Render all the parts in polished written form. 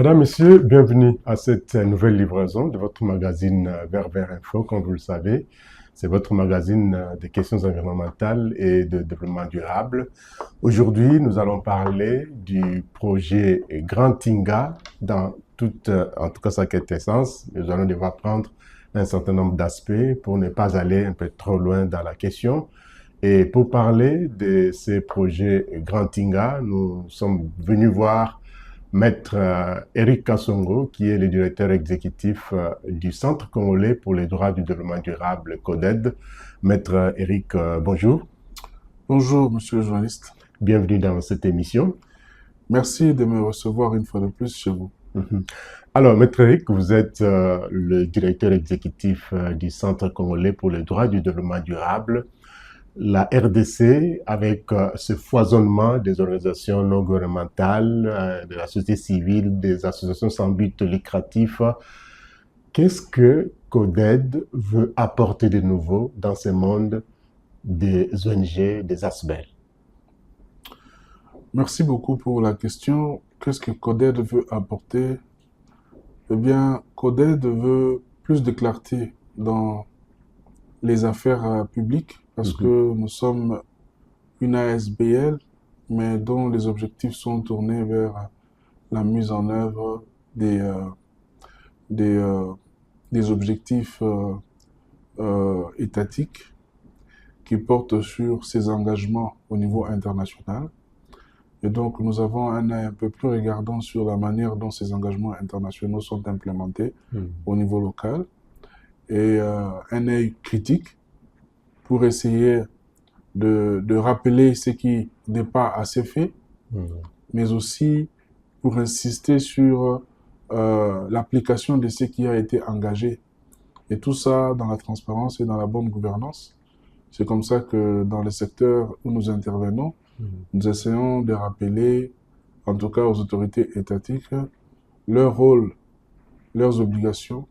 Madame, Monsieur, bienvenue à cette nouvelle livraison de votre magazine Vert Info. Comme vous le savez, c'est votre magazine des questions environnementales et de développement durable. Aujourd'hui, nous allons parler du projet Grand Tinga dans en tout cas sa quintessence. Nous allons devoir prendre un certain nombre d'aspects pour ne pas aller un peu trop loin dans la question. Et pour parler de ces projets Grand Tinga, nous sommes venus voir Maître Eric Kassongo, qui est le directeur exécutif du Centre congolais pour les droits du développement durable, CODED. Maître Eric, bonjour. Bonjour, monsieur le journaliste. Bienvenue dans cette émission. Merci de me recevoir une fois de plus chez vous. Alors, Maître Eric, vous êtes le directeur exécutif du Centre congolais pour les droits du développement durable. La RDC, avec ce foisonnement des organisations non gouvernementales, de la société civile, des associations sans but lucratif, qu'est-ce que CODED veut apporter de nouveau dans ce monde des ONG, des ASBEL? Merci beaucoup pour la question. Qu'est-ce que CODED veut apporter? Eh bien, CODED veut plus de clarté dans les affaires publiques parce que nous sommes une ASBL, mais dont les objectifs sont tournés vers la mise en œuvre des objectifs étatiques qui portent sur ces engagements au niveau international. Et donc, nous avons un œil un peu plus regardant sur la manière dont ces engagements internationaux sont implémentés au niveau local et un œil critique pour essayer de rappeler ce qui n'est pas assez fait, mais aussi pour insister sur l'application de ce qui a été engagé. Et tout ça dans la transparence et dans la bonne gouvernance. C'est comme ça que dans les secteurs où nous intervenons, nous essayons de rappeler, en tout cas aux autorités étatiques, leur rôle, leurs obligations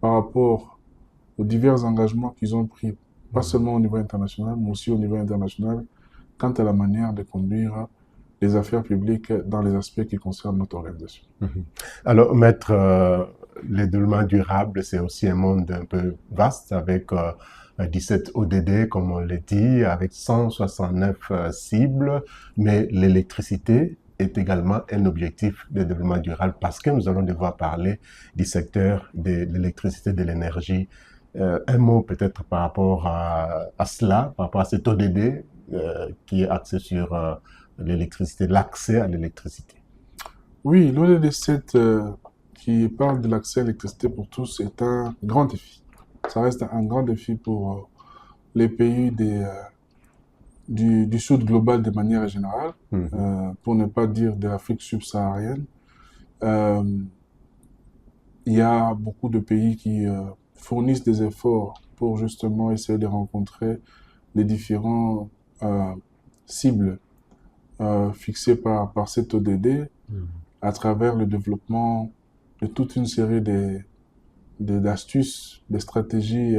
par rapport aux divers engagements qu'ils ont pris, pas seulement au niveau international, mais aussi au niveau international, quant à la manière de conduire les affaires publiques dans les aspects qui concernent notre organisation. Alors, Maître, le développement durable, c'est aussi un monde un peu vaste avec 17 ODD, comme on l'a dit, avec 169 cibles, mais l'électricité est également un objectif de développement durable parce que nous allons devoir parler du secteur de l'électricité, de l'énergie. Un mot peut-être par rapport à cela, par rapport à cet ODD qui est axé sur l'électricité, l'accès à l'électricité. Oui, l'ODD 7 qui parle de l'accès à l'électricité pour tous est un grand défi. Ça reste un grand défi pour les pays du Sud global de manière générale, pour ne pas dire de l'Afrique subsaharienne. Il y a beaucoup de pays qui fournissent des efforts pour justement essayer de rencontrer les différents cibles fixées par cet ODD à travers le développement de toute une série d'astuces, de stratégies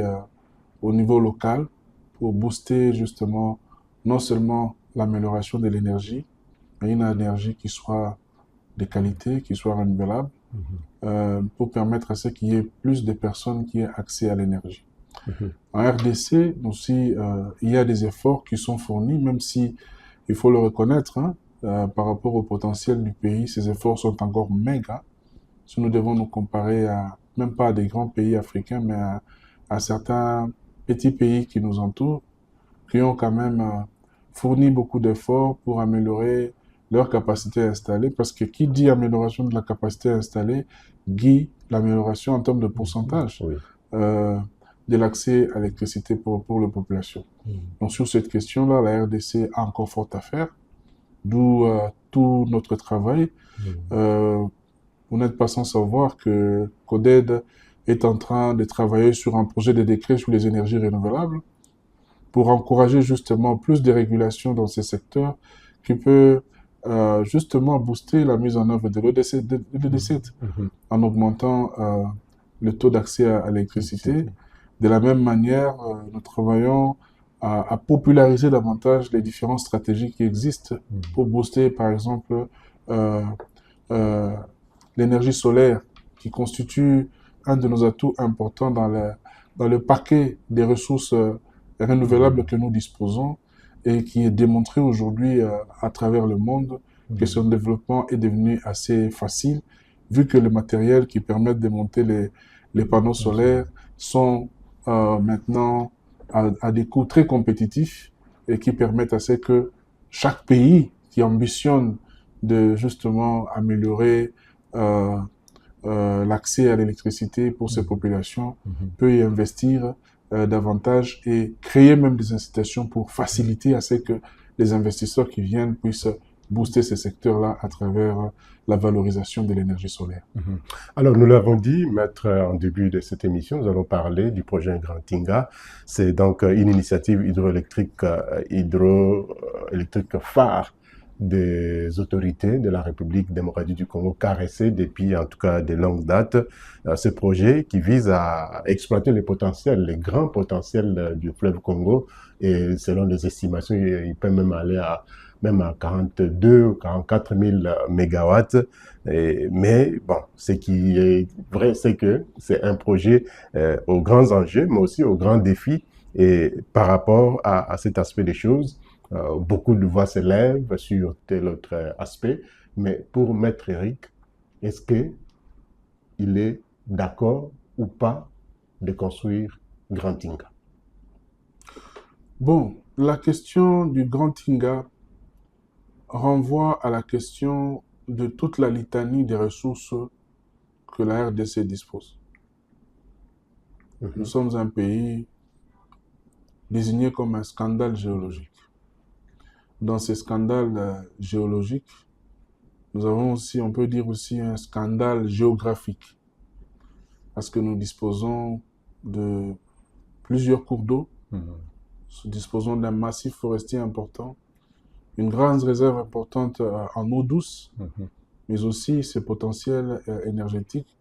au niveau local pour booster justement non seulement l'amélioration de l'énergie, mais une énergie qui soit de qualité, qui soit renouvelable, pour permettre à ce qu'il y ait plus de personnes qui aient accès à l'énergie. En RDC aussi, il y a des efforts qui sont fournis, même si, il faut le reconnaître, par rapport au potentiel du pays, ces efforts sont encore méga. Si nous devons nous comparer même pas à des grands pays africains, mais à certains petits pays qui nous entourent, qui ont quand même fourni beaucoup d'efforts pour améliorer leur capacité installée, parce que qui dit amélioration de la capacité installée, dit l'amélioration en termes de pourcentage de l'accès à l'électricité pour la population. Donc sur cette question-là, la RDC a encore fort à faire, d'où tout notre travail. Vous n'êtes pas sans savoir que CODED est en train de travailler sur un projet de décret sur les énergies renouvelables pour encourager justement plus de régulation dans ces secteurs qui peut justement booster la mise en œuvre de l'ODD7 en augmentant le taux d'accès à l'électricité. De la même manière, nous travaillons à populariser davantage les différentes stratégies qui existent pour booster, par exemple, l'énergie solaire, qui constitue un de nos atouts importants dans le paquet des ressources renouvelables que nous disposons et qui est démontré aujourd'hui à travers le monde que son développement est devenu assez facile, vu que les matériels qui permettent de monter les panneaux solaires sont maintenant à des coûts très compétitifs et qui permettent à ce que chaque pays qui ambitionne de justement améliorer l'accès à l'électricité pour ses populations peut y investir davantage et créer même des incitations pour faciliter à ce que les investisseurs qui viennent puissent booster ces secteurs-là à travers la valorisation de l'énergie solaire. Alors, nous l'avons dit, maître, en début de cette émission, nous allons parler du projet Grand Tinga. C'est donc une initiative hydroélectrique phare des autorités de la République démocratique du Congo, caressée depuis en tout cas de longues dates. Ce projet qui vise à exploiter les potentiels, les grands potentiels du fleuve Congo, et selon les estimations, il peut même aller même à 42 ou 44 000 mégawatts. Mais bon, ce qui est vrai, c'est que c'est un projet aux grands enjeux, mais aussi aux grands défis. Et par rapport à cet aspect des choses, beaucoup de voix s'élèvent sur tel autre aspect. Mais pour Maître Eric, est-ce qu'il est d'accord ou pas de construire Grand Tinga? Bon, la question du Grand Tinga renvoie à la question de toute la litanie des ressources que la RDC dispose. Nous sommes un pays désigné comme un scandale géologique. Dans ces scandales géologiques, nous avons aussi, on peut dire aussi, un scandale géographique. Parce que nous disposons de plusieurs cours d'eau, nous disposons d'un massif forestier important, une grande réserve importante en eau douce, mais aussi ces potentiels énergétiques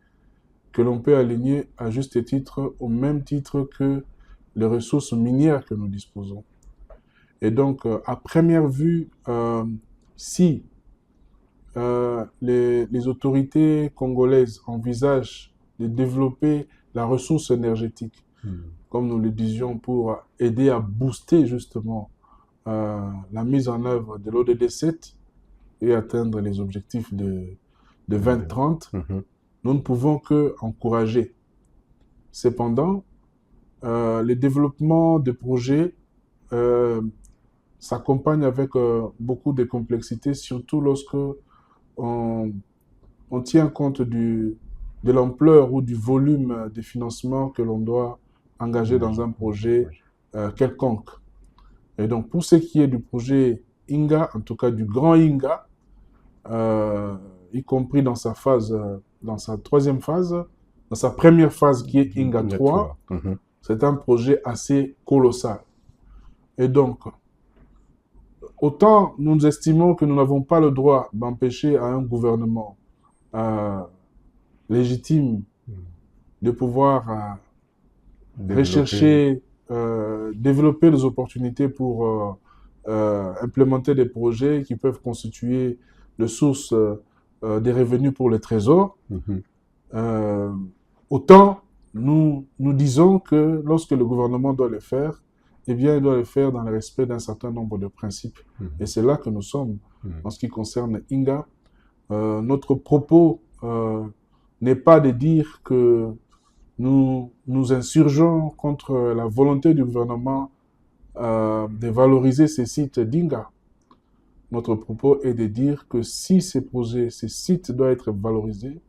que l'on peut aligner à juste titre, au même titre que les ressources minières que nous disposons. Et donc, à première vue, si les autorités congolaises envisagent de développer la ressource énergétique, comme nous le disions, pour aider à booster justement la mise en œuvre de l'ODD 7 et atteindre les objectifs de 2030, nous ne pouvons que encourager. Cependant, le développement de projets s'accompagne avec beaucoup de complexité, surtout lorsque on tient compte de l'ampleur ou du volume de financement que l'on doit engager dans un projet quelconque. Et donc, pour ce qui est du projet Inga, en tout cas du grand Inga, y compris dans sa phase, dans sa troisième phase, dans sa première phase qui est Inga 3, c'est un projet assez colossal. Et donc, autant nous estimons que nous n'avons pas le droit d'empêcher à un gouvernement légitime de pouvoir rechercher, développer des opportunités pour implémenter des projets qui peuvent constituer de sources des revenus pour le trésor. Autant nous disons que lorsque le gouvernement doit le faire, eh bien, il doit le faire dans le respect d'un certain nombre de principes. Et c'est là que nous sommes. En ce qui concerne Inga, notre propos n'est pas de dire que nous nous insurgeons contre la volonté du gouvernement de valoriser ces sites d'Inga. Notre propos est de dire que si ces projets, ces sites doivent être valorisés,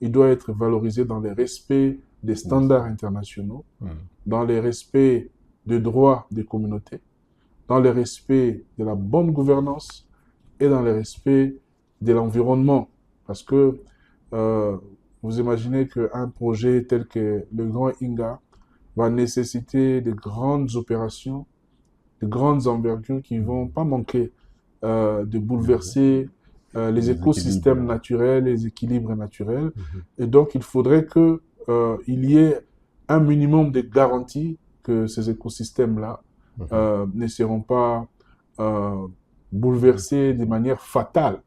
ils doivent être valorisés dans le respect des standards internationaux, dans le respect des droits des communautés, dans le respect de la bonne gouvernance et dans le respect de l'environnement. Parce que vous imaginez qu'un projet tel que le Grand Inga va nécessiter de grandes opérations, de grandes envergures qui ne vont pas manquer de bouleverser les écosystèmes naturels, les équilibres naturels. Et donc, il faudrait qu'il y ait un minimum de garanties que ces écosystèmes-là ne seront pas bouleversés de manière fatale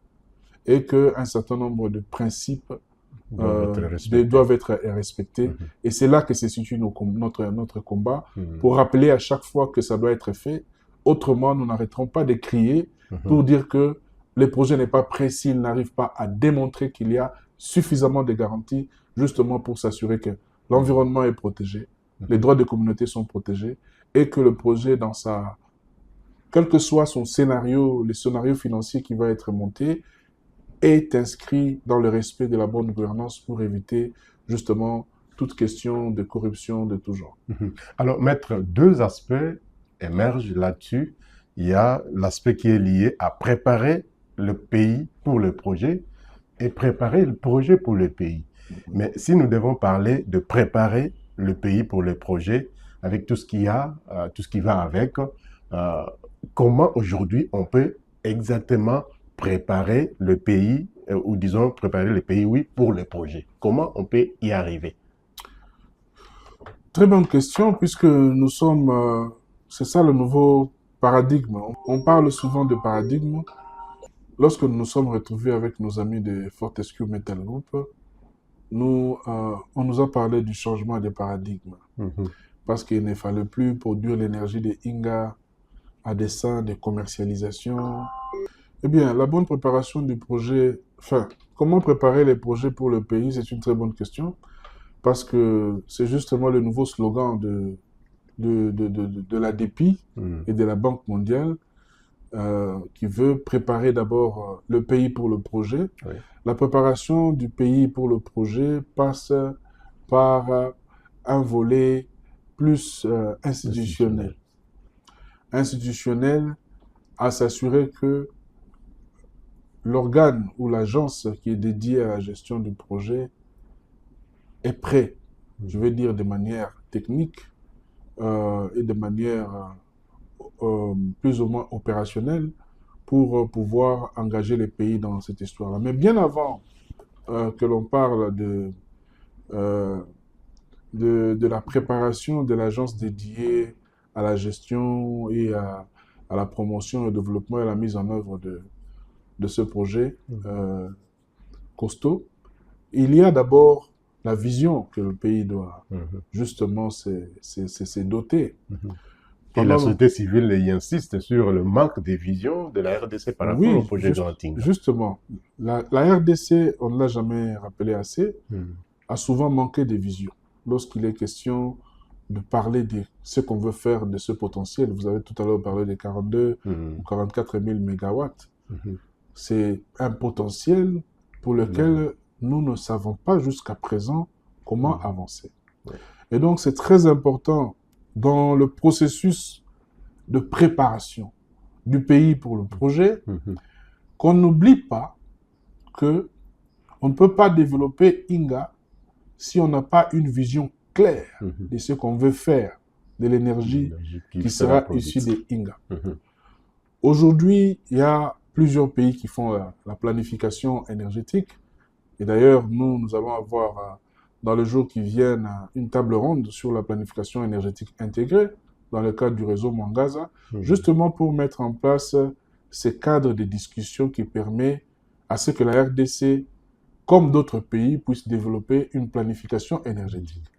et qu'un certain nombre de principes doivent être respectés. Et c'est là que se situe notre combat, pour rappeler à chaque fois que ça doit être fait. Autrement, nous n'arrêterons pas de crier pour dire que le projet n'est pas prêt s'il n'arrive pas à démontrer qu'il y a suffisamment de garanties, justement pour s'assurer que l'environnement est protégé, les droits des communautés sont protégés, et que le projet, quel que soit son scénario, le scénario financier qui va être monté, est inscrit dans le respect de la bonne gouvernance pour éviter justement toute question de corruption de tout genre. Alors, maître, deux aspects émergent là-dessus. Il y a l'aspect qui est lié à préparer le pays pour le projet et préparer le projet pour le pays. Mais si nous devons parler de préparer le pays pour le projet, avec tout ce qu'il y a, tout ce qui va avec, comment aujourd'hui on peut exactement préparer le pays, ou disons préparer le pays, oui, pour le projet? Comment on peut y arriver? Très bonne question, puisque nous sommes, c'est ça le nouveau paradigme. On parle souvent de paradigme. Lorsque nous nous sommes retrouvés avec nos amis de Fortescue Metal Group, on nous a parlé du changement des paradigmes. Parce qu'il ne fallait plus produire l'énergie de Inga à des fins de commercialisation. Eh bien, la bonne préparation du projet, comment préparer les projets pour le pays, c'est une très bonne question, parce que c'est justement le nouveau slogan de la DEPI et de la Banque mondiale, qui veut préparer d'abord le pays pour le projet. Oui. La préparation du pays pour le projet passe par un volet plus institutionnel. Institutionnel, à s'assurer que l'organe ou l'agence qui est dédiée à la gestion du projet est prêt, je veux dire de manière technique et de manière plus ou moins opérationnelle, pour pouvoir engager les pays dans cette histoire-là. Mais bien avant que l'on parle de la préparation de l'agence dédiée à la gestion et à la promotion, au développement et à la mise en œuvre de ce projet costaud, il y a d'abord la vision que le pays doit justement se doter. Et la société civile y insiste sur le manque de vision de la RDC par rapport au projet de Antinga. Justement, la RDC, on ne l'a jamais rappelé assez, a souvent manqué de vision. Lorsqu'il est question de parler de ce qu'on veut faire de ce potentiel, vous avez tout à l'heure parlé des 42 ou 44 000 mégawatts. C'est un potentiel pour lequel nous ne savons pas jusqu'à présent comment avancer. Et donc, c'est très important dans le processus de préparation du pays pour le projet, qu'on n'oublie pas que on ne peut pas développer Inga si on n'a pas une vision claire de ce qu'on veut faire de l'énergie qui sera issue de Inga. Aujourd'hui, il y a plusieurs pays qui font la planification énergétique. Et d'ailleurs, nous allons avoir dans les jours qui viennent une table ronde sur la planification énergétique intégrée dans le cadre du réseau Mwangaza, justement pour mettre en place ces cadres de discussion qui permet à ce que la RDC, comme d'autres pays, puisse développer une planification énergétique.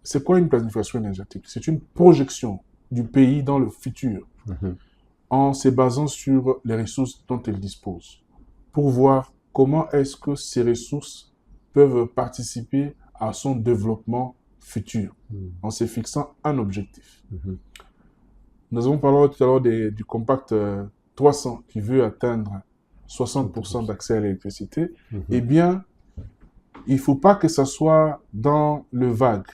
C'est quoi une planification énergétique? C'est une projection du pays dans le futur, en se basant sur les ressources dont il dispose, pour voir comment est-ce que ces ressources peuvent participer à son développement futur, en se fixant un objectif. Nous avons parlé tout à l'heure du compact 300 qui veut atteindre 60% d'accès à l'électricité. Eh bien, il ne faut pas que ça soit dans le vague.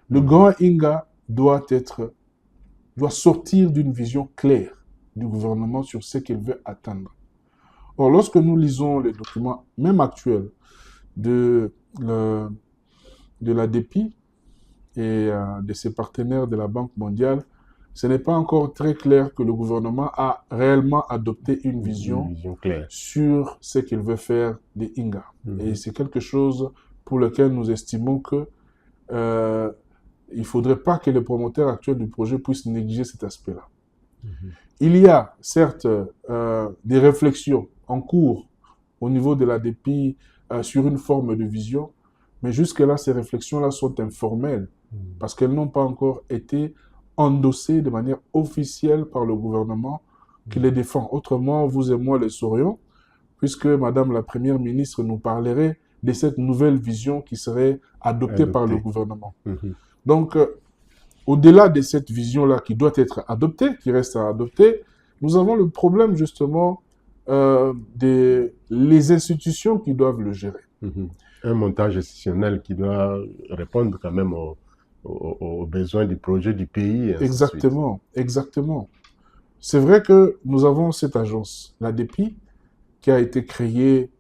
Le grand Inga doit sortir d'une vision claire du gouvernement sur ce qu'il veut atteindre. Or, lorsque nous lisons les documents, même actuels, de la DEPI et de ses partenaires de la Banque mondiale, ce n'est pas encore très clair que le gouvernement a réellement adopté une vision claire sur ce qu'il veut faire des Inga. Et c'est quelque chose pour lequel nous estimons que il ne faudrait pas que les promoteurs actuels du projet puissent négliger cet aspect-là. Il y a certes des réflexions en cours au niveau de la DEPI sur une forme de vision, mais jusque-là, ces réflexions-là sont informelles parce qu'elles n'ont pas encore été endossées de manière officielle par le gouvernement qui les défend. Autrement, vous et moi les saurions, puisque Madame la Première ministre nous parlerait de cette nouvelle vision qui serait adoptée par le gouvernement. Donc, au-delà de cette vision-là qui doit être adoptée, qui reste à adopter, nous avons le problème justement des les institutions qui doivent le gérer. Un montage institutionnel qui doit répondre quand même aux besoins du projet du pays. Exactement, exactement. C'est vrai que nous avons cette agence, l'ADEPI, qui a été créée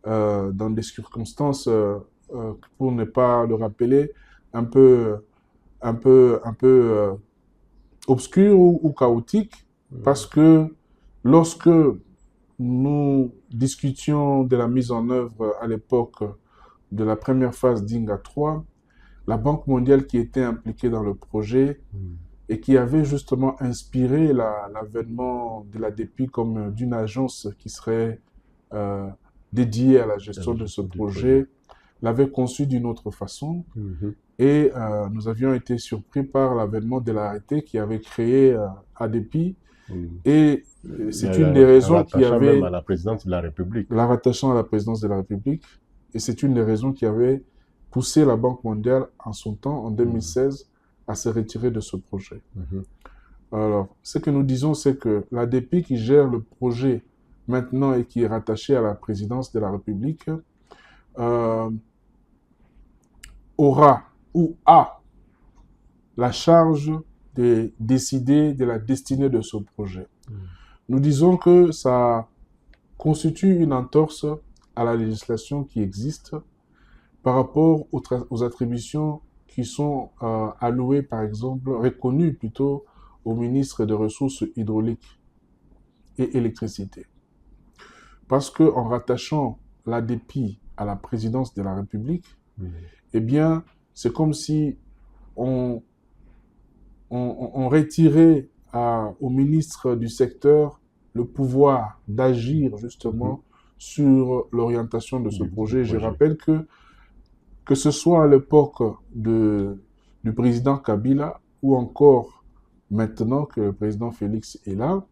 dans des circonstances, pour ne pas le rappeler, un peu obscures ou chaotiques, parce que lorsque nous discutions de la mise en œuvre à l'époque de la première phase d'INGA 3, la Banque mondiale qui était impliquée dans le projet et qui avait justement inspiré l'avènement de l'ADEPI comme d'une agence qui serait dédiée à la gestion de ce projet, l'avait conçu d'une autre façon. Et nous avions été surpris par l'avènement de l'arrêté qui avait créé ADEPI. Et c'est une des raisons qui avait... même à la présidence de la République. La rattachant à la présidence de la République. Et c'est une des raisons qui avait poussé la Banque mondiale en son temps, en 2016, à se retirer de ce projet. Alors, ce que nous disons, c'est que l'ADEPI qui gère le projet maintenant et qui est rattaché à la présidence de la République aura ou a la charge de décider de la destinée de ce projet. Nous disons que ça constitue une entorse à la législation qui existe par rapport aux attributions qui sont allouées, par exemple, reconnues plutôt au ministre des Ressources hydrauliques et électricité. Parce qu'en rattachant l'ADEPI à la présidence de la République, eh bien, c'est comme si on retirait au ministre du secteur le pouvoir d'agir justement sur l'orientation de ce projet. Je rappelle que ce soit à l'époque du président Kabila ou encore maintenant que le président Félix est là,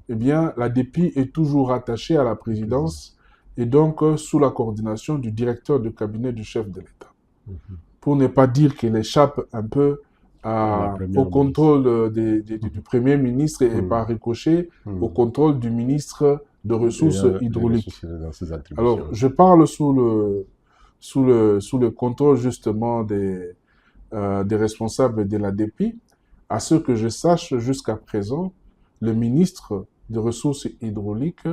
eh bien, l'ADEPI est toujours rattachée à la présidence et donc sous la coordination du directeur de cabinet du chef de l'État. Pour ne pas dire qu'il échappe un peu au contrôle du Premier ministre et par ricochet au contrôle du ministre de Ressources hydrauliques. Alors, je parle sous le contrôle justement des responsables de l'ADEPI. À ce que je sache jusqu'à présent, le ministre des Ressources hydrauliques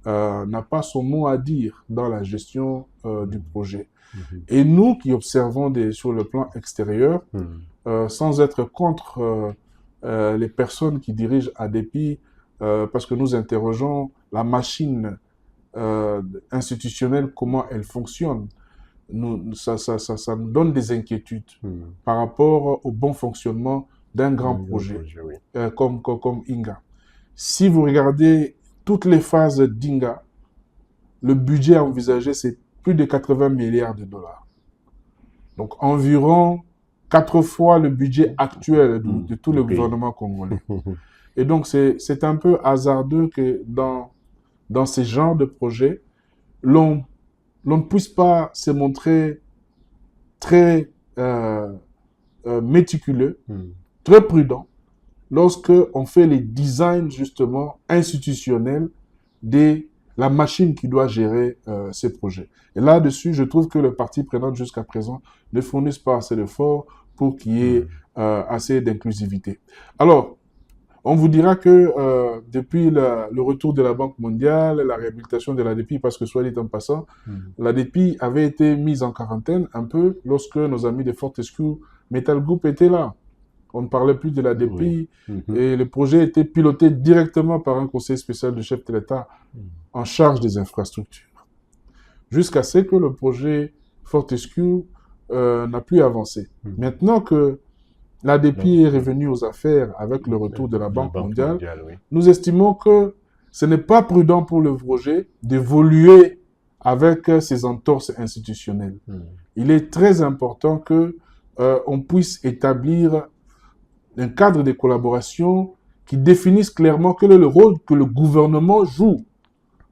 n'a pas son mot à dire dans la gestion du projet. Et nous qui observons sur le plan extérieur, sans être contre les personnes qui dirigent ADEPI, parce que nous interrogeons la machine institutionnelle, comment elle fonctionne, ça nous donne des inquiétudes par rapport au bon fonctionnement d'un grand projet comme INGA. Si vous regardez toutes les phases d'INGA, le budget envisagé, c'est plus de 80 milliards de dollars. Donc environ 4 fois le budget actuel de tout le gouvernement congolais. Et donc c'est un peu hasardeux que dans ces genres de projets, l'on ne puisse pas se montrer très méticuleux, très prudent, lorsque on fait les designs justement institutionnels de la machine qui doit gérer ces projets. Et là-dessus, je trouve que les parties prenantes jusqu'à présent ne fournissent pas assez d'efforts pour qu'il y ait assez d'inclusivité. Alors, on vous dira que depuis le retour de la Banque mondiale, la réhabilitation de l'ADEPI, parce que soit dit en passant, l'ADEPI avait été mise en quarantaine un peu lorsque nos amis de Fortescue Metal Group étaient là. On ne parlait plus de l'ADEPI et le projet était piloté directement par un conseil spécial du chef de l'État en charge des infrastructures. Jusqu'à ce que le projet Fortescue n'a plus avancé. Maintenant que l'ADEPI est revenu aux affaires avec le retour de la Banque mondiale, nous estimons que ce n'est pas prudent pour le projet d'évoluer avec ces entorses institutionnelles. Il est très important que on puisse établir un cadre de collaboration qui définisse clairement quel est le rôle que le gouvernement joue.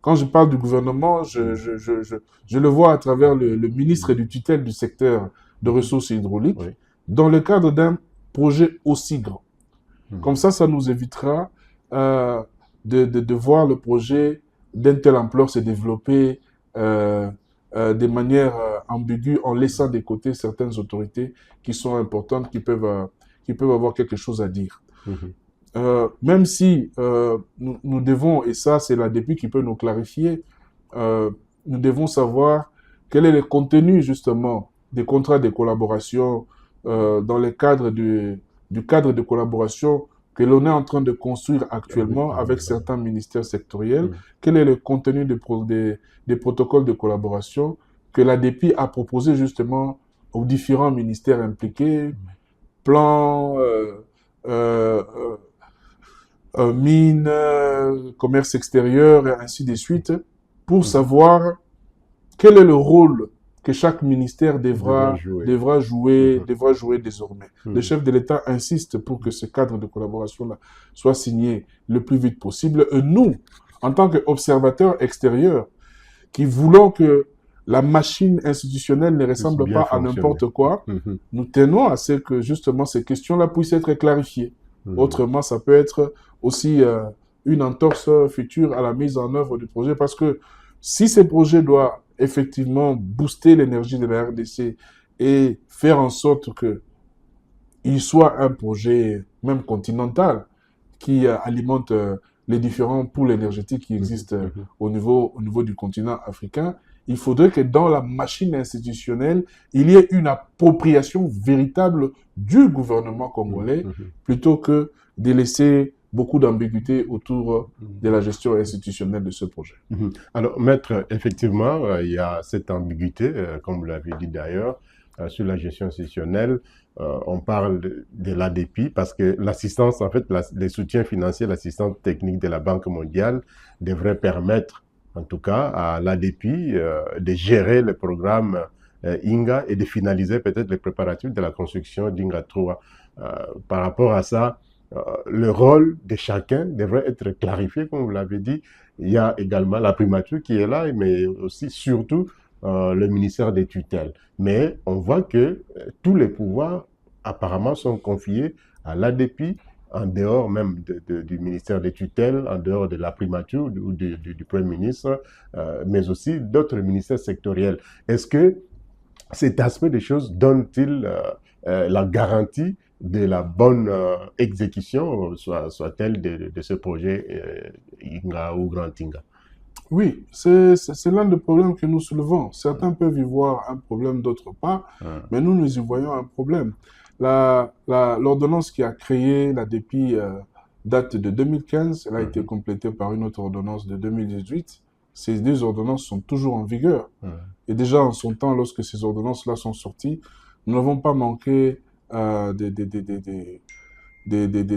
Quand je parle du gouvernement, je le vois à travers le ministre du tutelle du secteur de ressources hydrauliques, Oui. dans le cadre d'un projet aussi grand. Comme ça nous évitera de voir le projet d'une telle ampleur se développer de manière ambiguë en laissant de côté certaines autorités qui sont importantes, qui peuvent avoir quelque chose à dire. Même si nous devons, et ça c'est l'ADEPI qui peut nous clarifier, nous devons savoir quel est le contenu justement des contrats de collaboration dans le cadre du cadre de collaboration que l'on est en train de construire actuellement avec certains ministères sectoriels. Quel est le contenu des protocoles de collaboration que l'ADEPI a proposé justement aux différents ministères impliqués, plan, mines, commerce extérieur, et ainsi de suite, pour savoir quel est le rôle que chaque ministère devra jouer désormais. Le chef de l'État insiste pour que ce cadre de collaboration-là soit signé le plus vite possible. Et nous, en tant qu'observateurs extérieurs, qui voulons que la machine institutionnelle ne ressemble pas à n'importe quoi, nous tenons à ce que justement ces questions-là puissent être clarifiées. Autrement, ça peut être aussi une entorse future à la mise en œuvre du projet, parce que si ce projet doit effectivement booster l'énergie de la RDC et faire en sorte qu'il soit un projet même continental qui alimente les différents pôles énergétiques qui existent au niveau du continent africain, il faudrait que dans la machine institutionnelle, il y ait une appropriation véritable du gouvernement congolais plutôt que de laisser beaucoup d'ambiguïté autour de la gestion institutionnelle de ce projet. Alors, Maître, effectivement, il y a cette ambiguïté, comme vous l'avez dit d'ailleurs, sur la gestion institutionnelle. On parle de l'ADEPI parce que l'assistance, en fait, les soutiens financiers, l'assistance technique de la Banque mondiale devrait permettre, en tout cas, à l'ADEPI de gérer le programme INGA et de finaliser peut-être les préparatifs de la construction d'INGA 3. Par rapport à ça, le rôle de chacun devrait être clarifié, comme vous l'avez dit. Il y a également la primature qui est là, mais aussi, surtout, le ministère des tutelles. Mais on voit que tous les pouvoirs, apparemment, sont confiés à l'ADEPI, en dehors même du ministère des tutelles, en dehors de la primature ou du Premier ministre, mais aussi d'autres ministères sectoriels. Est-ce que cet aspect des choses donne-t-il la garantie de la bonne exécution, soit-elle de ce projet INGA ou Grand INGA? Oui, c'est l'un des problèmes que nous soulevons. Certains peuvent y voir un problème, d'autres pas, mais nous y voyons un problème. L'ordonnance qui a créé l'ADEPI date de 2015, elle a été complétée par une autre ordonnance de 2018. Ces deux ordonnances sont toujours en vigueur. Et déjà en son temps, lorsque ces ordonnances-là sont sorties, nous n'avons pas manqué de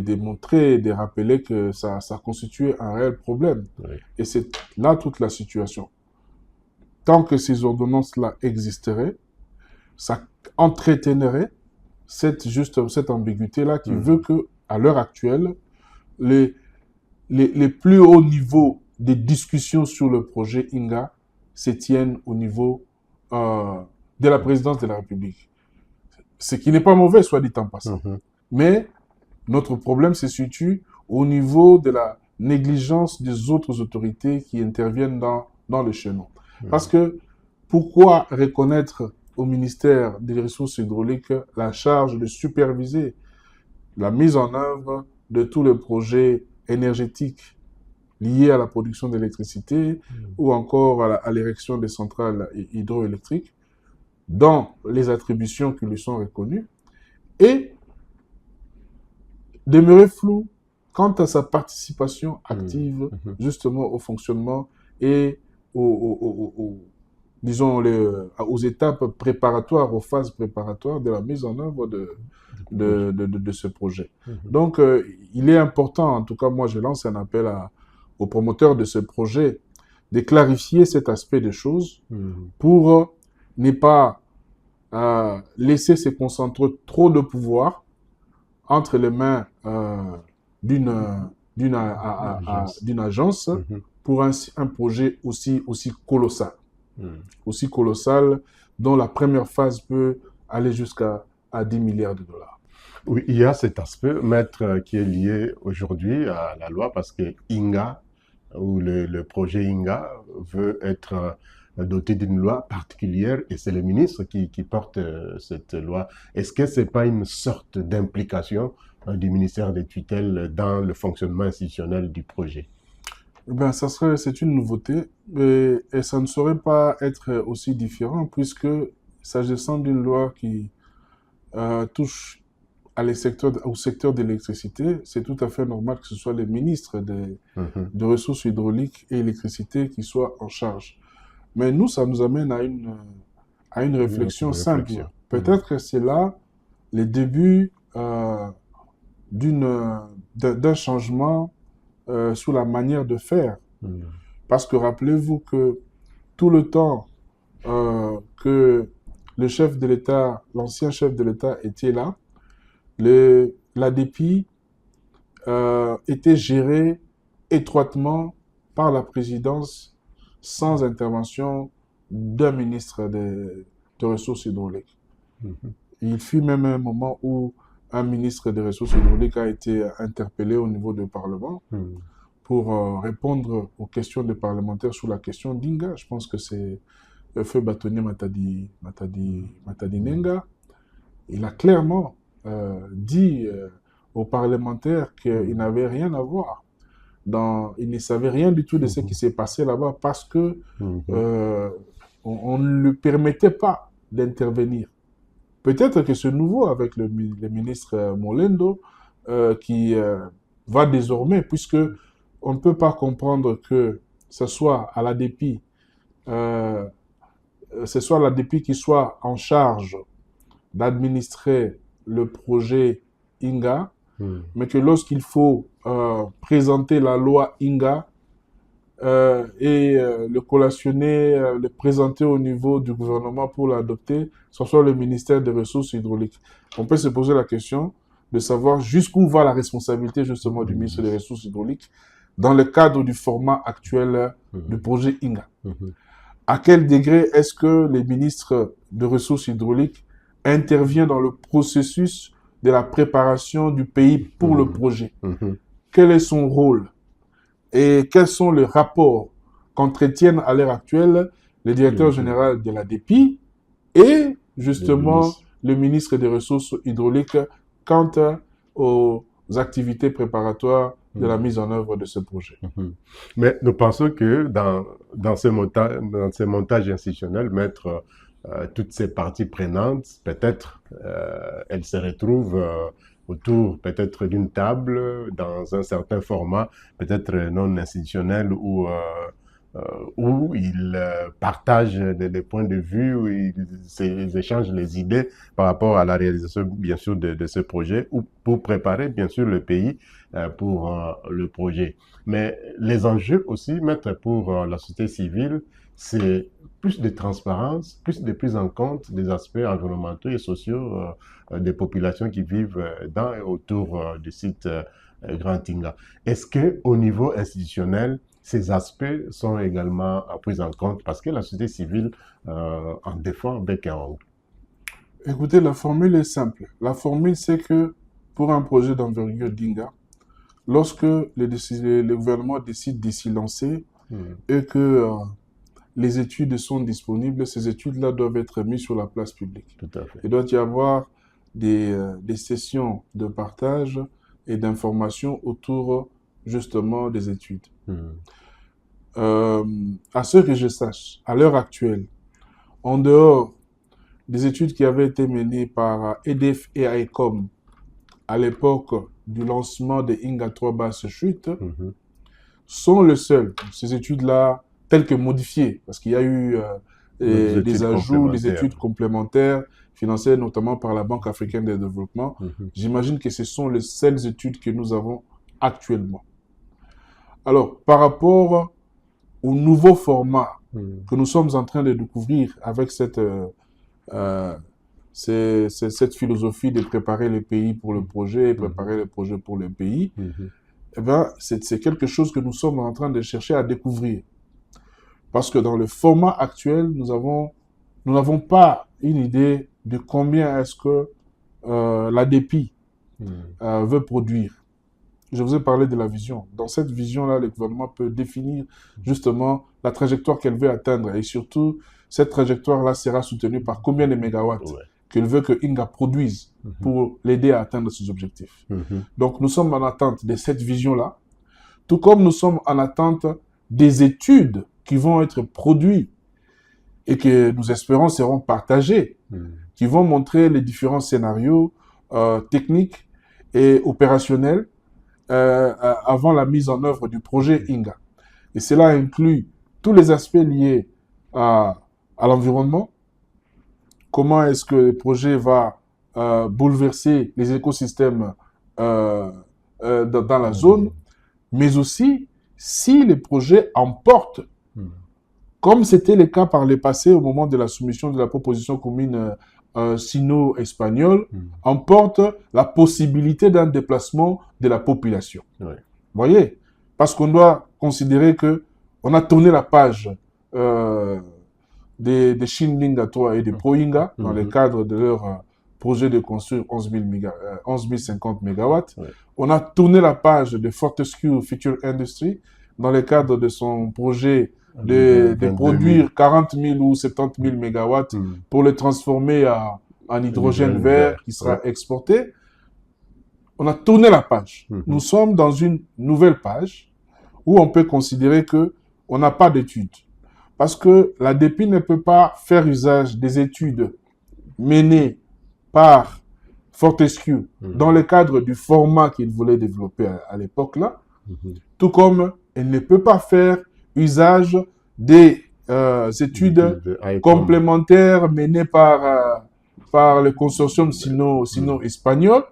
démontrer, de rappeler que ça constituait un réel problème. Et c'est là toute la situation. Tant que ces ordonnances-là existeraient, ça entretiendrait cette ambiguïté-là qui veut que, à l'heure actuelle, les plus hauts niveaux des discussions sur le projet INGA se tiennent au niveau de la présidence de la République. Ce qui n'est pas mauvais, soit dit en passant. Mais notre problème se situe au niveau de la négligence des autres autorités qui interviennent dans le chaînon. Parce que pourquoi reconnaître au ministère des Ressources hydrauliques la charge de superviser la mise en œuvre de tous les projets énergétiques liés à la production d'électricité ou encore à l'érection des centrales hydroélectriques dans les attributions qui lui sont reconnues, et demeurer flou quant à sa participation active justement au fonctionnement et disons, aux étapes préparatoires, aux phases préparatoires de la mise en œuvre de ce projet. Donc, il est important, en tout cas, moi, je lance un appel aux promoteurs de ce projet de clarifier cet aspect des choses pour ne pas laisser se concentrer trop de pouvoir entre les mains d'une agence pour un projet aussi colossal. Aussi colossal, dont la première phase peut aller jusqu'à 10 milliards de dollars. Oui, il y a cet aspect, maître, qui est lié aujourd'hui à la loi parce que INGA, ou le projet INGA, veut être doté d'une loi particulière et c'est le ministre qui porte cette loi. Est-ce que ce n'est pas une sorte d'implication du ministère des tutelles dans le fonctionnement institutionnel du projet? Ben, c'est une nouveauté et ça ne saurait pas être aussi différent puisque s'agissant d'une loi qui touche au secteur de l'électricité, c'est tout à fait normal que ce soit les ministres de ressources hydrauliques et électricité qui soient en charge. Mais nous, ça nous amène à une réflexion simple. Peut-être que c'est là le début d'un changement sur la manière de faire. Parce que rappelez-vous que tout le temps que le chef de l'État, l'ancien chef de l'État était là, l'ADEPI était géré étroitement par la présidence sans intervention d'un ministre de ressources hydrauliques. Il fut même un moment où un ministre des ressources hydrauliques a été interpellé au niveau du Parlement pour répondre aux questions des parlementaires sur la question d'Inga. Je pense que c'est le feu bâtonnier Matadi Nenga. Il a clairement dit aux parlementaires qu'il n'avait rien à voir. Il ne savait rien du tout de ce qui s'est passé là-bas parce que on ne lui permettait pas d'intervenir. Peut-être que ce nouveau avec le ministre Molendo qui va désormais, puisque on ne peut pas comprendre que ce soit à l'ADEPI, qui soit en charge d'administrer le projet INGA, mais que lorsqu'il faut présenter la loi INGA et le collationner, le présenter au niveau du gouvernement pour l'adopter, ce soit le ministère des Ressources hydrauliques. On peut se poser la question de savoir jusqu'où va la responsabilité justement du ministre des Ressources hydrauliques dans le cadre du format actuel du projet INGA. À quel degré est-ce que les ministres de Ressources hydrauliques interviennent dans le processus de la préparation du pays pour le projet? Quel est son rôle? Et quels sont les rapports qu'entretiennent à l'heure actuelle le directeur général de l'ADEPI et justement le ministre des Ressources hydrauliques quant aux activités préparatoires de la mise en œuvre de ce projet? Mais nous pensons que dans ces montages institutionnels, mettre toutes ces parties prenantes, peut-être elles se retrouvent autour peut-être d'une table, dans un certain format, peut-être non institutionnel, où ils partagent des points de vue, où ils échangent les idées par rapport à la réalisation, bien sûr, de ce projet, ou pour préparer, bien sûr, le pays pour le projet. Mais les enjeux aussi, mettre pour la société civile, c'est plus de transparence, plus de prise en compte des aspects environnementaux et sociaux des populations qui vivent dans et autour du site Grand Inga. Est-ce qu'au niveau institutionnel, ces aspects sont également pris en compte parce que la société civile en défend bec et ongle? Écoutez, la formule est simple. La formule, c'est que pour un projet d'envergure d'Inga, lorsque le gouvernement décide de s'y lancer et que les études sont disponibles, ces études-là doivent être mises sur la place publique. Tout à fait. Il doit y avoir des sessions de partage et d'information autour justement des études. À ce que je sache, à l'heure actuelle, en dehors des études qui avaient été menées par EDF et AECOM à l'époque du lancement de Inga 3 basse chute, sont les seules. Ces études-là, telles que modifiées, parce qu'il y a eu des ajouts, des études complémentaires, financées notamment par la Banque africaine de développement. J'imagine que ce sont les seules études que nous avons actuellement. Alors, par rapport au nouveau format que nous sommes en train de découvrir avec cette philosophie de préparer le pays pour le projet, préparer le projet pour le pays, eh ben, c'est quelque chose que nous sommes en train de chercher à découvrir. Parce que dans le format actuel, nous n'avons pas une idée de combien est-ce que l'ADEPI veut produire. Je vous ai parlé de la vision. Dans cette vision-là, le gouvernement peut définir justement la trajectoire qu'elle veut atteindre. Et surtout, cette trajectoire-là sera soutenue par combien de mégawatts qu'elle veut que Inga produise pour l'aider à atteindre ses objectifs. Donc, nous sommes en attente de cette vision-là, tout comme nous sommes en attente des études qui vont être produites et que nous espérons seront partagées, qui vont montrer les différents scénarios techniques et opérationnels avant la mise en œuvre du projet Inga. Et cela inclut tous les aspects liés à l'environnement, comment est-ce que le projet va bouleverser les écosystèmes dans la zone, mais aussi si le projet emporte, comme c'était le cas par le passé au moment de la soumission de la proposition commune sino-espagnole, emporte la possibilité d'un déplacement de la population. Vous voyez? Parce qu'on doit considérer qu'on a tourné la page des Shinlinga 3 et des Proinga dans le cadre de leur projet de construire 11 050 MW. On a tourné la page de Fortescue Future Industry dans le cadre de son projet de produire 40 000 ou 70 000 MW pour le transformer en hydrogène vert qui sera exporté. On a tourné la page. Nous sommes dans une nouvelle page où on peut considérer qu'on n'a pas d'études. Parce que la DEPI ne peut pas faire usage des études menées par Fortescue dans le cadre du format qu'il voulait développer à l'époque-là, tout comme elle ne peut pas faire usage des études complémentaires menées par le consortium sino-espagnol.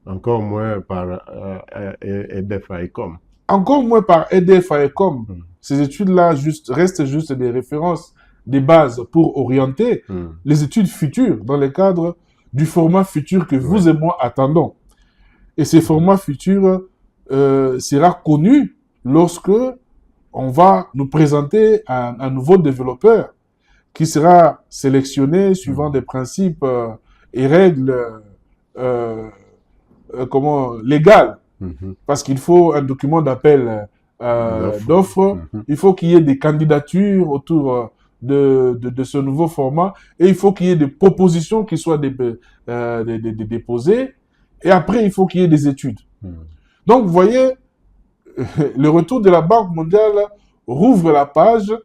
Encore moins par EDF-AECOM. Encore moins par EDF-AECOM. Ces études-là restent juste des références, des bases pour orienter les études futures dans le cadre du format futur que vous et moi attendons. Et ces formats futurs sera connu lorsque on va nous présenter un nouveau développeur qui sera sélectionné suivant des principes et règles légales. Parce qu'il faut un document d'appel d'offres, il faut qu'il y ait des candidatures autour de ce nouveau format et il faut qu'il y ait des propositions qui soient déposées et après il faut qu'il y ait des études. Donc vous voyez, le retour de la Banque mondiale rouvre la page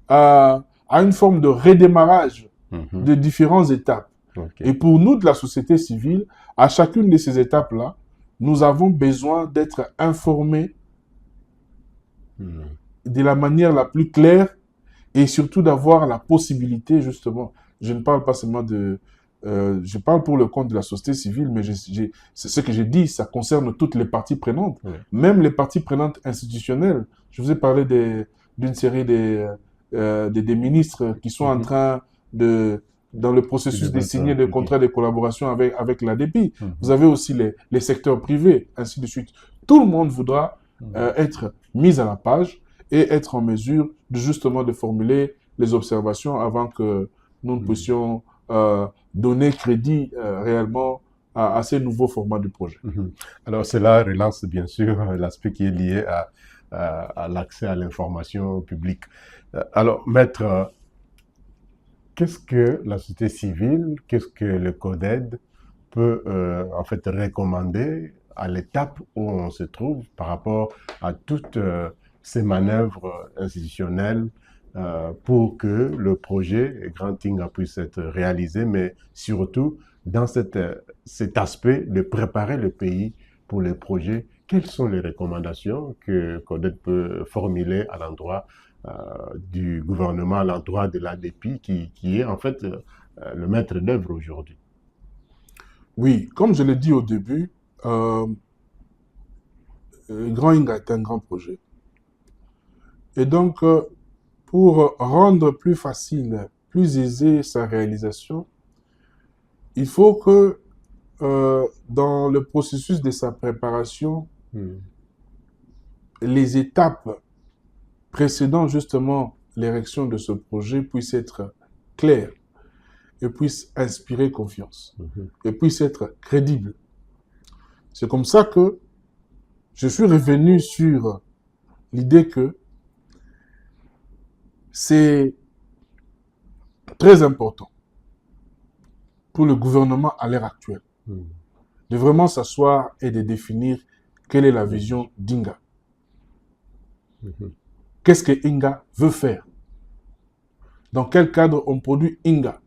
à une forme de redémarrage de différentes étapes. Et pour nous de la société civile, à chacune de ces étapes-là, nous avons besoin d'être informés de la manière la plus claire et surtout d'avoir la possibilité, justement, je ne parle pas seulement je parle pour le compte de la société civile, mais c'est ce que j'ai dit, ça concerne toutes les parties prenantes, même les parties prenantes institutionnelles. Je vous ai parlé d'une série des ministres qui sont en train dans le processus de signer des contrats de collaboration avec l'ADEPI. Vous avez aussi les secteurs privés, ainsi de suite. Tout le monde voudra être mis à la page et être en mesure de formuler les observations avant que nous ne puissions donner crédit réellement à ces nouveaux formats du projet. Alors cela relance bien sûr l'aspect qui est lié à l'accès à l'information publique. Alors maître, qu'est-ce que la société civile, qu'est-ce que le CODED peut en fait recommander à l'étape où on se trouve par rapport à toutes ces manœuvres institutionnelles pour que le projet Grand Inga puisse être réalisé, mais surtout dans cet aspect de préparer le pays pour les projets. Quelles sont les recommandations que CODED peut formuler à l'endroit du gouvernement, à l'endroit de l'ADEPI, qui est en fait le maître d'œuvre aujourd'hui? Oui, comme je l'ai dit au début, Grand Inga est un grand projet. Et donc, pour rendre plus facile, plus aisée sa réalisation, il faut que dans le processus de sa préparation, les étapes précédant justement l'érection de ce projet puissent être claires et puissent inspirer confiance et puissent être crédibles. C'est comme ça que je suis revenu sur l'idée que c'est très important pour le gouvernement à l'heure actuelle de vraiment s'asseoir et de définir quelle est la vision d'Inga. Qu'est-ce que Inga veut faire? Dans quel cadre on produit Inga?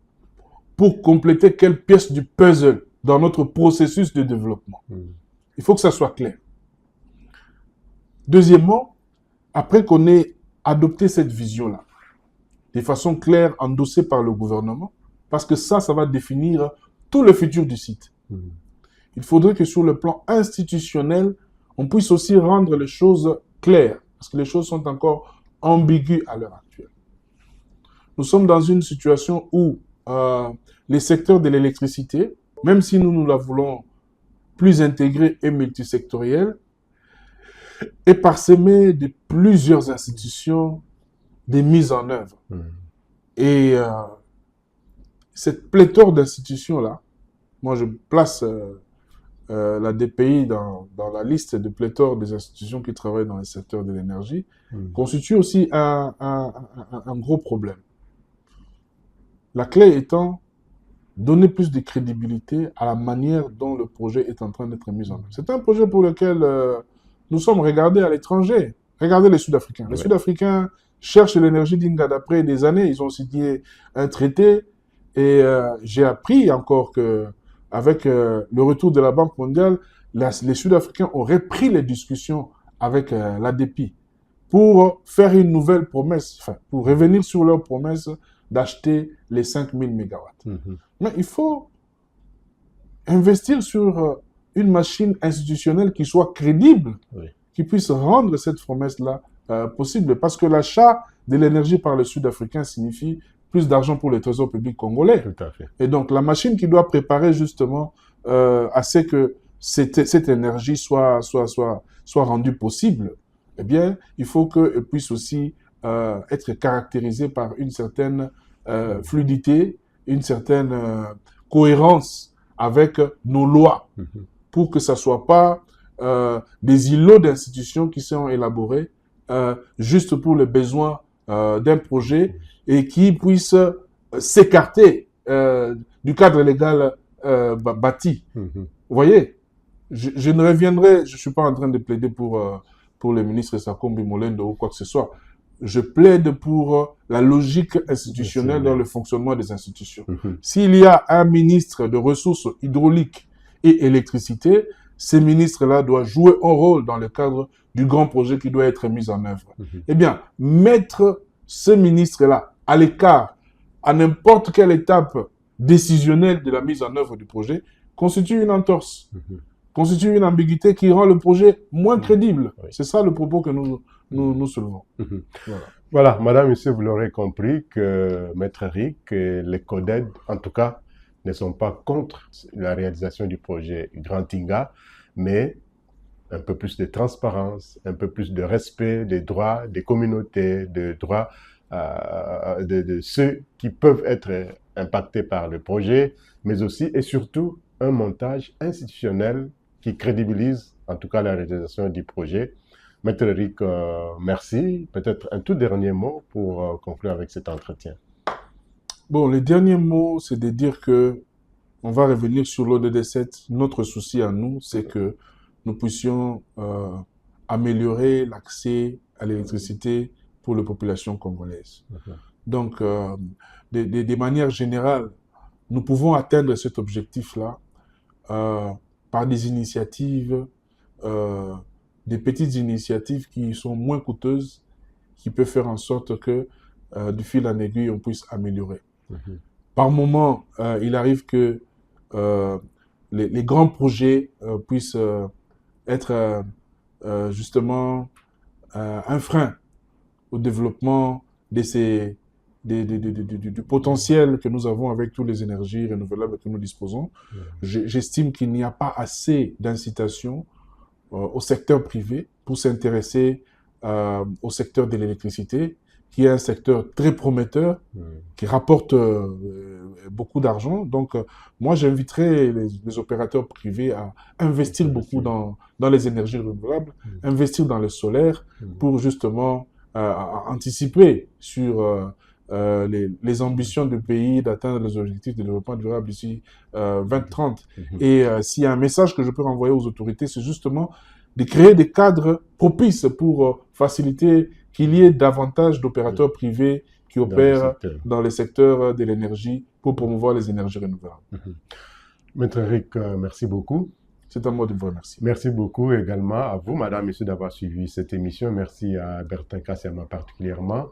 Pour compléter quelle pièce du puzzle dans notre processus de développement? Il faut que ça soit clair. Deuxièmement, après qu'on ait adopté cette vision-là, de façon claire, endossée par le gouvernement, parce que ça va définir tout le futur du site. Il faudrait que sur le plan institutionnel, on puisse aussi rendre les choses claires, parce que les choses sont encore ambiguës à l'heure actuelle. Nous sommes dans une situation où les secteurs de l'électricité, même si nous la voulons plus intégrée et multisectorielle, est parsemée de plusieurs institutions, des mises en œuvre. Et cette pléthore d'institutions-là, moi je place la DPI dans la liste de pléthore des institutions qui travaillent dans le secteur de l'énergie, constitue aussi un gros problème. La clé étant donner plus de crédibilité à la manière dont le projet est en train d'être mis en œuvre. C'est un projet pour lequel nous sommes regardés à l'étranger. Regardez les Sud-Africains. Les Sud-Africains cherchent l'énergie d'Inga d'après des années. Ils ont signé un traité et j'ai appris encore que avec le retour de la Banque mondiale, les Sud-Africains ont repris les discussions avec l'ADP pour faire une nouvelle promesse, enfin, pour revenir sur leur promesse d'acheter les 5000 mégawatts. Mais il faut investir sur une machine institutionnelle qui soit crédible, qui puisse rendre cette promesse-là possible. Parce que l'achat de l'énergie par le Sud-Africain signifie plus d'argent pour le trésor public congolais. Tout à fait. Et donc, la machine qui doit préparer justement à ce que cette énergie soit rendue possible, eh bien, il faut qu'elle puisse aussi être caractérisée par une certaine fluidité, une certaine cohérence avec nos lois, pour que ça ne soit pas des îlots d'institutions qui sont élaborés juste pour les besoins d'un projet et qui puissent s'écarter du cadre légal bâti. Vous voyez, je ne reviendrai, je ne suis pas en train de plaider pour le ministre Sakombi Molendo ou quoi que ce soit. Je plaide pour la logique institutionnelle dans le fonctionnement des institutions. S'il y a un ministre de ressources hydrauliques et électricité, ce ministre-là doit jouer un rôle dans le cadre du grand projet qui doit être mis en œuvre. Eh bien, mettre ce ministre-là à l'écart, à n'importe quelle étape décisionnelle de la mise en œuvre du projet, constitue une entorse, constitue une ambiguïté qui rend le projet moins crédible. C'est ça le propos que nous soulevons. Voilà, madame, monsieur, vous l'aurez compris que Maître Rick et les CODED, en tout cas, ne sont pas contre la réalisation du projet Grand Inga, mais un peu plus de transparence, un peu plus de respect des droits des communautés, des droits de ceux qui peuvent être impactés par le projet, mais aussi et surtout un montage institutionnel qui crédibilise en tout cas la réalisation du projet. Maître Rick, merci. Peut-être un tout dernier mot pour conclure avec cet entretien. Bon, le dernier mot, c'est de dire que on va revenir sur l'ODD 7. Notre souci à nous, c'est que nous puissions améliorer l'accès à l'électricité pour les populations congolaises. Donc, de manière générale, nous pouvons atteindre cet objectif-là par des initiatives, des petites initiatives qui sont moins coûteuses, qui peuvent faire en sorte que du fil en aiguille, on puisse améliorer. Par moment, il arrive que les grands projets puissent être justement un frein au développement de du potentiel que nous avons avec toutes les énergies renouvelables que nous disposons. J'estime qu'il n'y a pas assez d'incitation au secteur privé pour s'intéresser au secteur de l'électricité, qui est un secteur très prometteur, qui rapporte beaucoup d'argent. Donc, moi, j'inviterais les opérateurs privés à investir beaucoup dans les énergies renouvelables, investir dans le solaire pour justement anticiper sur les ambitions du pays d'atteindre les objectifs de développement durable d'ici 2030. Et s'il y a un message que je peux renvoyer aux autorités, c'est justement de créer des cadres propices pour faciliter qu'il y ait davantage d'opérateurs privés qui opèrent dans le secteur de l'énergie pour promouvoir les énergies renouvelables. Maître Eric, merci beaucoup. C'est à moi de vous remercier. Merci beaucoup également à vous, madame, messieurs, d'avoir suivi cette émission. Merci à Bertin Kassiama particulièrement.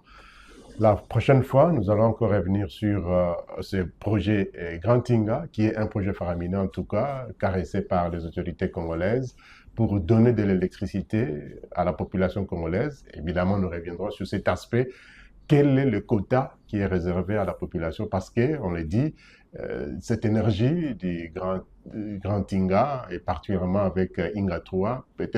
La prochaine fois, nous allons encore revenir sur ce projet Grand Tinga, qui est un projet faramineux en tout cas, caressé par les autorités congolaises, pour donner de l'électricité à la population congolaise. Évidemment, nous reviendrons sur cet aspect. Quel est le quota qui est réservé à la population? Parce qu'on le dit, cette énergie du Grand Tinga, et particulièrement avec Inga 3, peut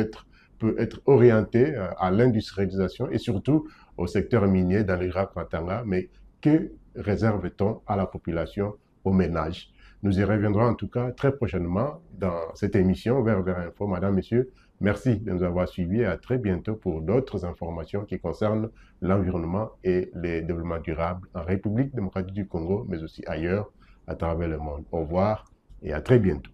être orientée à l'industrialisation et surtout au secteur minier dans le Grand Katanga. Mais que réserve-t-on à la population, aux ménages? Nous y reviendrons en tout cas très prochainement dans cette émission Vers Info. Madame, Messieurs, merci de nous avoir suivis et à très bientôt pour d'autres informations qui concernent l'environnement et le développement durable en République démocratique du Congo, mais aussi ailleurs à travers le monde. Au revoir et à très bientôt.